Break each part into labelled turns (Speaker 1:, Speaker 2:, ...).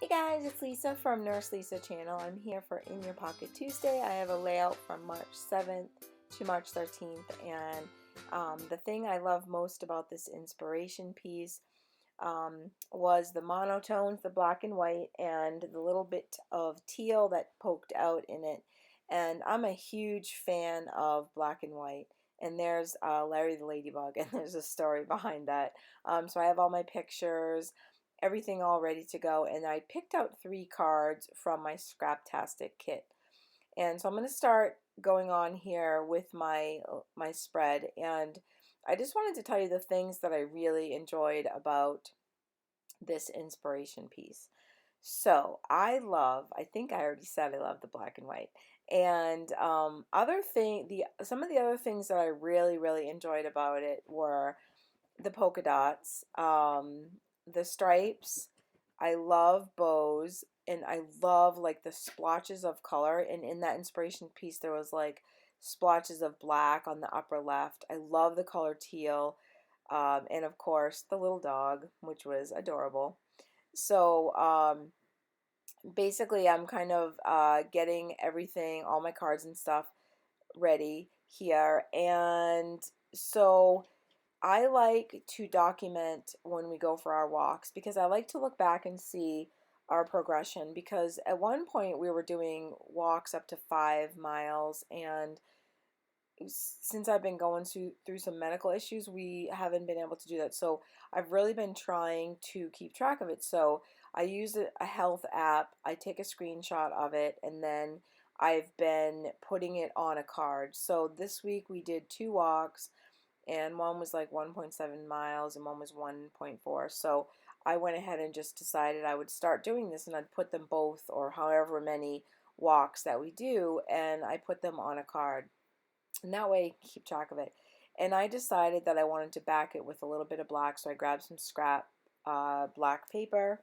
Speaker 1: Hey guys, it's Lisa from Nurse Lisa channel. I'm here for In Your Pocket Tuesday. I have a layout from March 7th to March 13th, and the thing I love most about this inspiration piece was the monotones, the black and white, and the little bit of teal that poked out in it. And I'm a huge fan of black and white. And there's Larry the Ladybug, and there's a story behind that. So I have all my pictures, everything all ready to go, and I picked out 3 cards from my Scraptastic kit. And so I'm going to start going on here with my spread, and I just wanted to tell you the things that I really enjoyed about this inspiration piece. So I think I already said I love the black and white. And some of the other things that I really enjoyed about it were the polka dots, the stripes. I love bows, and I love like the splotches of color. And in that inspiration piece, there was like splotches of black on the upper left. I love the color teal, and of course the little dog, which was adorable. So basically, I'm kind of getting everything, all my cards and stuff ready here, and so I like to document when we go for our walks because I like to look back and see our progression, because at one point we were doing walks up to 5 miles, and since I've been going through some medical issues, we haven't been able to do that. So I've really been trying to keep track of it. So I use a health app, I take a screenshot of it, and then I've been putting it on a card. So this week we did 2 walks, and one was like 1.7 miles and one was 1.4. So I went ahead and just decided I would start doing this, and I'd put them both, or however many walks that we do, and I put them on a card. And that way keep track of it. And I decided that I wanted to back it with a little bit of black, so I grabbed some scrap black paper,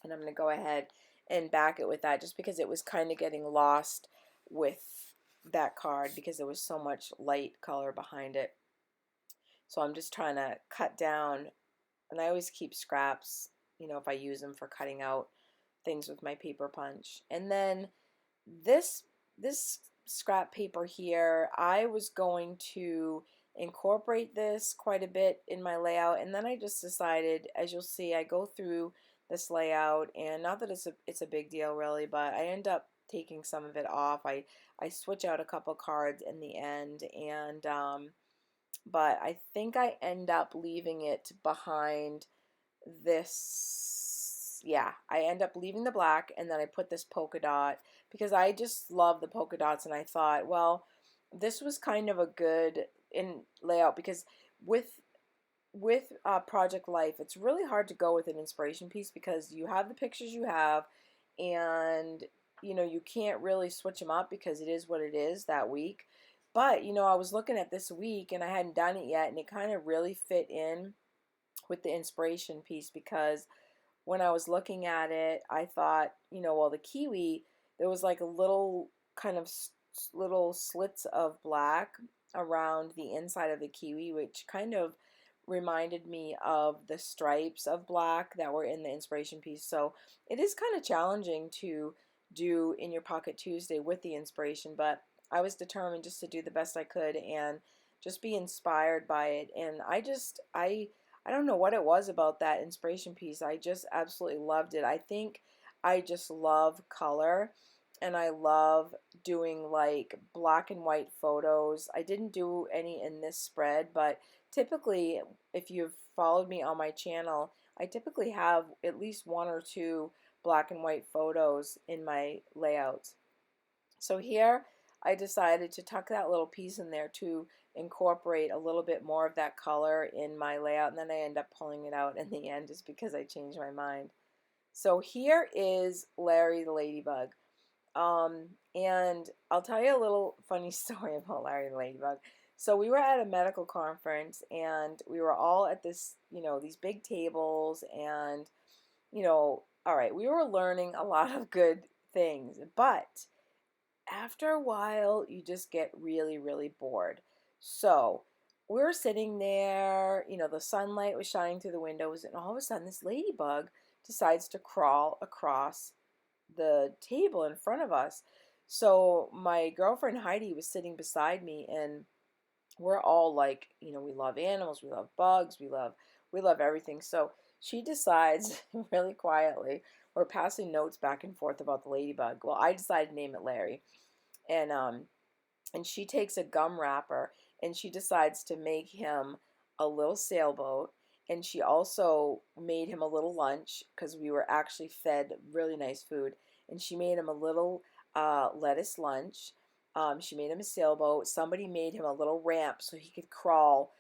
Speaker 1: and I'm going to go ahead and back it with that, just because it was kind of getting lost with that card because there was so much light color behind it. So I'm just trying to cut down, and I always keep scraps, if I use them for cutting out things with my paper punch. And then this scrap paper here, I was going to incorporate this quite a bit in my layout, and then I just decided, as you'll see, I go through this layout, and not that it's a big deal really, but I end up taking some of it off. I switch out a couple cards in the end, and but I think I end up leaving it behind this. Yeah, I end up leaving the black, and then I put this polka dot because I just love the polka dots, and I thought, well, this was kind of a good in layout, because with Project Life, it's really hard to go with an inspiration piece because you have the pictures you have, and you can't really switch them up because it is what it is that week. But I was looking at this week and I hadn't done it yet, and it kind of really fit in with the inspiration piece, because when I was looking at it, I thought, well, the kiwi, there was like a little kind of little slits of black around the inside of the kiwi, which kind of reminded me of the stripes of black that were in the inspiration piece. So it is kind of challenging to do In Your Pocket Tuesday with the inspiration, but I was determined just to do the best I could and just be inspired by it. And I don't know what it was about that inspiration piece. I just absolutely loved it. I think I just love color, and I love doing like black and white photos. I didn't do any in this spread, but typically, if you've followed me on my channel, I typically have at least 1 or 2 black and white photos in my layouts. So here I decided to tuck that little piece in there to incorporate a little bit more of that color in my layout, and then I end up pulling it out in the end just because I changed my mind. So here is Larry the Ladybug. And I'll tell you a little funny story about Larry the Ladybug. So we were at a medical conference, and we were all at this, these big tables, and, all right, we were learning a lot of good things, but after a while, you just get really bored. So we were sitting there, the sunlight was shining through the windows, and all of a sudden this ladybug decides to crawl across the table in front of us. So my girlfriend Heidi was sitting beside me, and we're all like, we love animals, we love bugs, we love everything. So she decides really quietly, we're passing notes back and forth about the ladybug. Well, I decided to name it Larry. And she takes a gum wrapper and she decides to make him a little sailboat. And she also made him a little lunch because we were actually fed really nice food. And she made him a little lettuce lunch. She made him a sailboat. Somebody made him a little ramp so he could crawl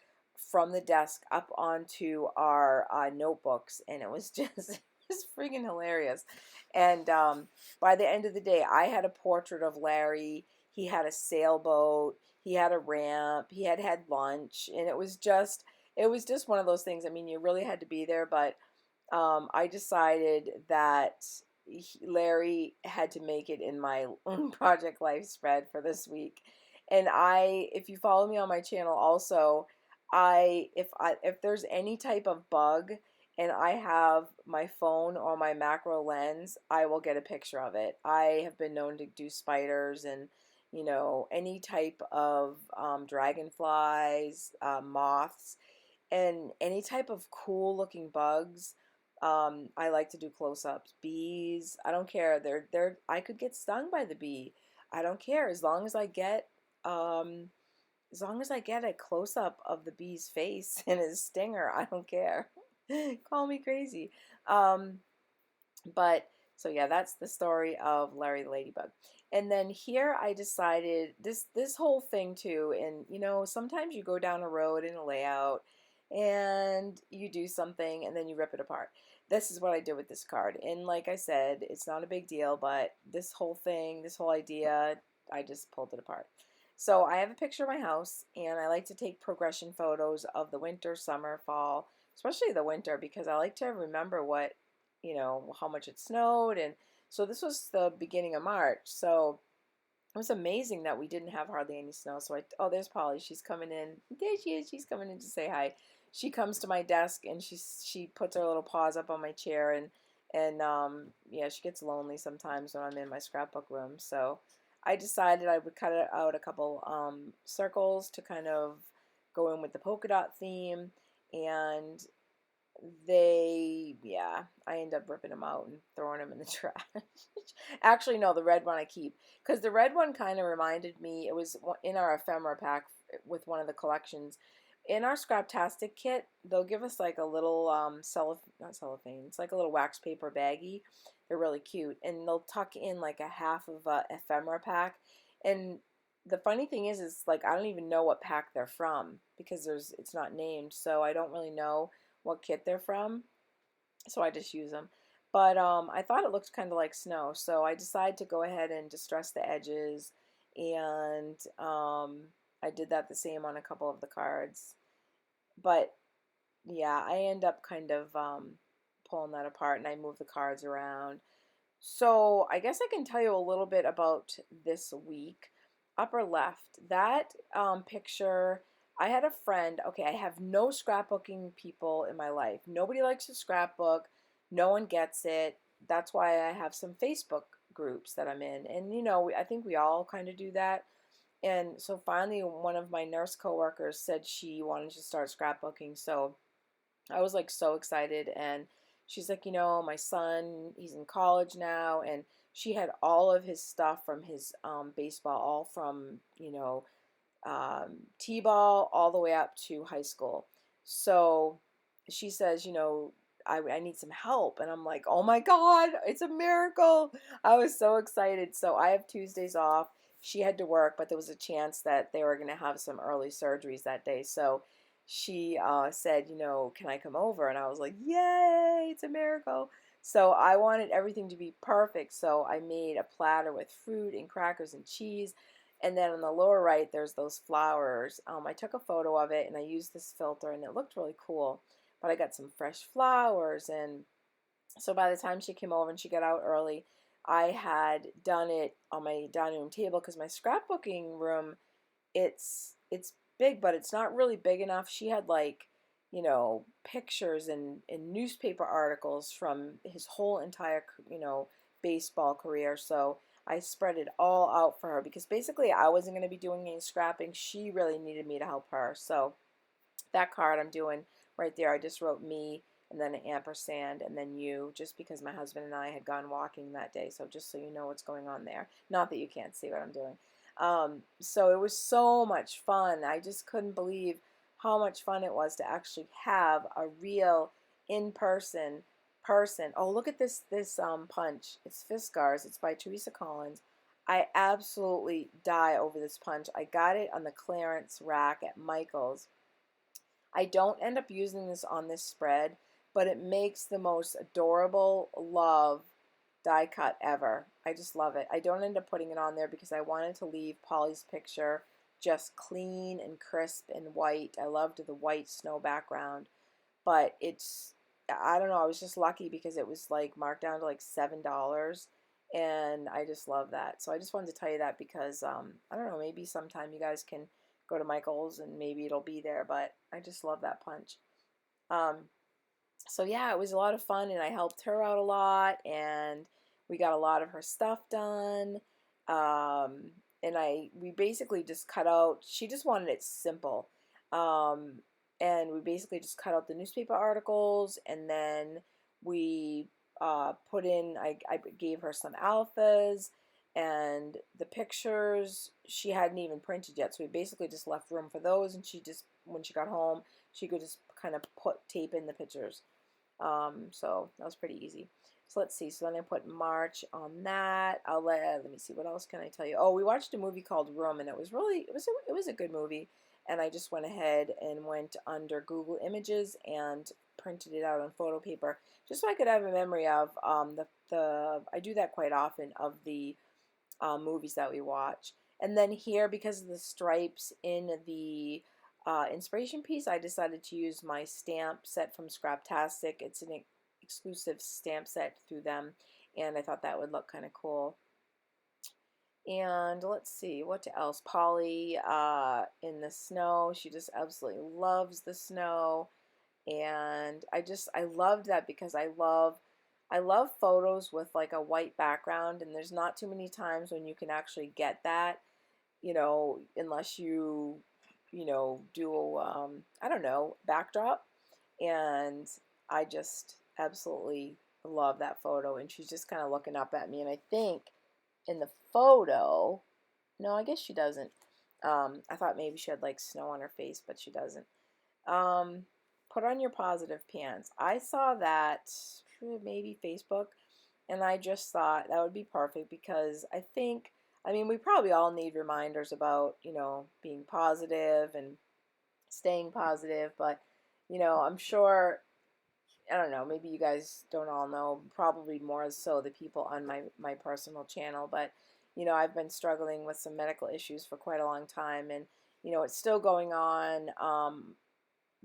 Speaker 1: from the desk up onto our notebooks. And it was just, it was freaking hilarious. And by the end of the day, I had a portrait of Larry. He had a sailboat, he had a ramp, he had lunch, and it was just one of those things. I mean, you really had to be there, but I decided that Larry had to make it in my Project Life spread for this week. And if you follow me on my channel also, if there's any type of bug and I have my phone or my macro lens, I will get a picture of it. I have been known to do spiders and any type of dragonflies, moths, and any type of cool looking bugs. I like to do close-ups. Bees, I don't care. I could get stung by the bee. I don't care um, as long as I get a close-up of the bee's face and his stinger. I don't care. Call me crazy. Um, but so yeah, that's the story of Larry the Ladybug. And then here I decided this whole thing too, and sometimes you go down a road in a layout and you do something and then you rip it apart. This is what I did with this card. And like I said, it's not a big deal, but this whole thing, this whole idea, I just pulled it apart. So I have a picture of my house, and I like to take progression photos of the winter, summer, fall, especially the winter, because I like to remember how much it snowed. And so this was the beginning of March. So it was amazing that we didn't have hardly any snow. So oh, there's Polly. She's coming in. There she is. She's coming in to say hi. She comes to my desk and she puts her little paws up on my chair, and yeah, she gets lonely sometimes when I'm in my scrapbook room. So I decided I would cut out a couple circles to kind of go in with the polka dot theme, and yeah, I end up ripping them out and throwing them in the trash. Actually, no, the red one I keep, because the red one kind of reminded me, it was in our ephemera pack with one of the collections. In our Scraptastic kit, they'll give us like a little not cellophane, it's like a little wax paper baggie. They're really cute, and they'll tuck in like a half of a ephemera pack. And the funny thing is like I don't even know what pack they're from because it's not named, so I don't really know what kit they're from, so I just use them. But I thought it looked kind of like snow, so I decided to go ahead and distress the edges, and I did that the same on a couple of the cards. But yeah, I end up kind of pulling that apart, and I move the cards around. So I guess I can tell you a little bit about this week. Upper left, that picture, I had a friend. Okay, I have no scrapbooking people in my life. Nobody likes to scrapbook. No one gets it. That's why I have some Facebook groups that I'm in. And I think we all kind of do that. And so finally one of my nurse coworkers said she wanted to start scrapbooking. So I was like so excited, and she's like, my son, he's in college now, and she had all of his stuff from his baseball, all from t-ball all the way up to high school. So she says, I need some help, and I'm like, oh my God, it's a miracle. I was so excited. So I have Tuesdays off. She had to work, but there was a chance that they were going to have some early surgeries that day. So she said, can I come over? And I was like, yay, it's a miracle. So I wanted everything to be perfect. So I made a platter with fruit and crackers and cheese. And then on the lower right, there's those flowers. I took a photo of it, and I used this filter, and it looked really cool. But I got some fresh flowers, and so by the time she came over and she got out early, I had done it on my dining room table because my scrapbooking room, it's big, but it's not really big enough. She had like, you know, pictures and newspaper articles from his whole entire, you know, baseball career. So I spread it all out for her because basically I wasn't going to be doing any scrapping. She really needed me to help her. So that card I'm doing right there, I just wrote me and then an ampersand and then you, just because my husband and I had gone walking that day. So just so you know what's going on there. Not that you can't see what I'm doing. So it was so much fun. I just couldn't believe how much fun it was to actually have a real in-person person. Oh, look at this punch. It's Fiskars. It's by Teresa Collins. I absolutely die over this punch. I got it on the clearance rack at Michael's. I don't end up using this on this spread, but it makes the most adorable love die cut ever. I just love it. I don't end up putting it on there because I wanted to leave Polly's picture just clean and crisp and white. I loved the white snow background, but it's, I don't know, I was just lucky because it was like marked down to like $7 and I just love that. So I just wanted to tell you that because I don't know, maybe sometime you guys can go to Michael's and maybe it'll be there, but I just love that punch. Um, so yeah, it was a lot of fun and I helped her out a lot and we got a lot of her stuff done. And we basically just cut out, she just wanted it simple. And we basically just cut out the newspaper articles and then we put in, I gave her some alphas and the pictures she hadn't even printed yet. So we basically just left room for those and she just, when she got home, she could just kind of tape in the pictures. So that was pretty easy. So let's see. So then I put March on that. Let me see. What else can I tell you? Oh, we watched a movie called Room, and it was really it was a good movie. And I just went ahead and went under Google Images and printed it out on photo paper, just so I could have a memory of the I do that quite often of the movies that we watch. And then here, because of the stripes in the inspiration piece, I decided to use my stamp set from Scraptastic. It's an exclusive stamp set through them, and I thought that would look kind of cool. And let's see, what else? Polly in the snow. She just absolutely loves the snow. And I loved that because I love photos with like a white background, and there's not too many times when you can actually get that, you know, unless you know, do I don't know, backdrop. And I just absolutely love that photo. And she's just kind of looking up at me. And I think in the photo, no, I guess she doesn't. I thought maybe she had like snow on her face, but she doesn't. Put on your positive pants. I saw that maybe Facebook, and I just thought that would be perfect because I think, I mean, we probably all need reminders about, you know, being positive and staying positive, but, you know, I'm sure, I don't know, maybe you guys don't all know, probably more so the people on my personal channel, but, you know, I've been struggling with some medical issues for quite a long time, and, you know, it's still going on,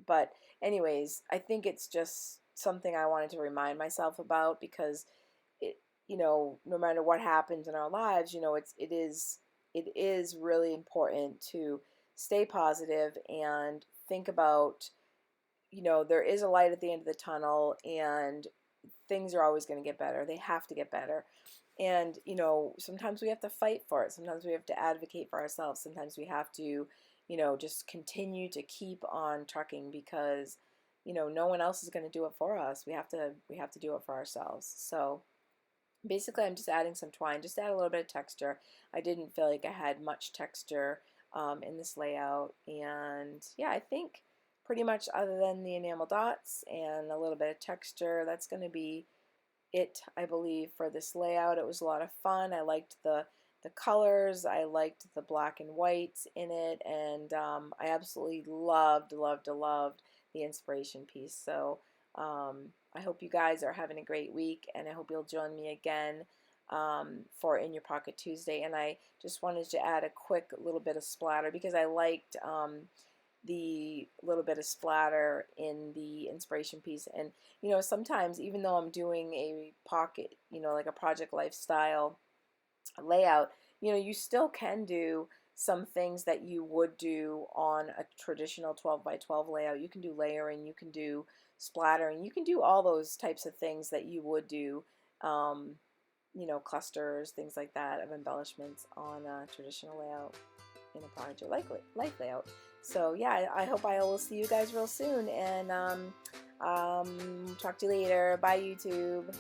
Speaker 1: but anyways, I think it's just something I wanted to remind myself about because it, you know, no matter what happens in our lives, you know, it is really important to stay positive and think about, you know, there is a light at the end of the tunnel and things are always going to get better. They have to get better. And, you know, sometimes we have to fight for it. Sometimes we have to advocate for ourselves. Sometimes we have to, you know, just continue to keep on trucking because, you know, no one else is going to do it for us. We have to do it for ourselves. So basically I'm just adding some twine, just add a little bit of texture. I didn't feel like I had much texture in this layout. And yeah, I think pretty much other than the enamel dots and a little bit of texture, that's going to be it, I believe, for this layout. It was a lot of fun. I liked the colors. I liked the black and white in it, and I absolutely loved the inspiration piece. So I hope you guys are having a great week, and I hope you'll join me again for In Your Pocket Tuesday. And I just wanted to add a quick little bit of splatter because I liked the little bit of splatter in the inspiration piece. And you know, sometimes even though I'm doing a pocket, you know, like a project lifestyle layout, you know, you still can do some things that you would do on a traditional 12 by 12 layout. You can do layering, you can do splattering, you can do all those types of things that you would do, you know, clusters, things like that of embellishments on a traditional layout in a project life layout. So yeah, I hope I will see you guys real soon, and talk to you later. Bye, YouTube.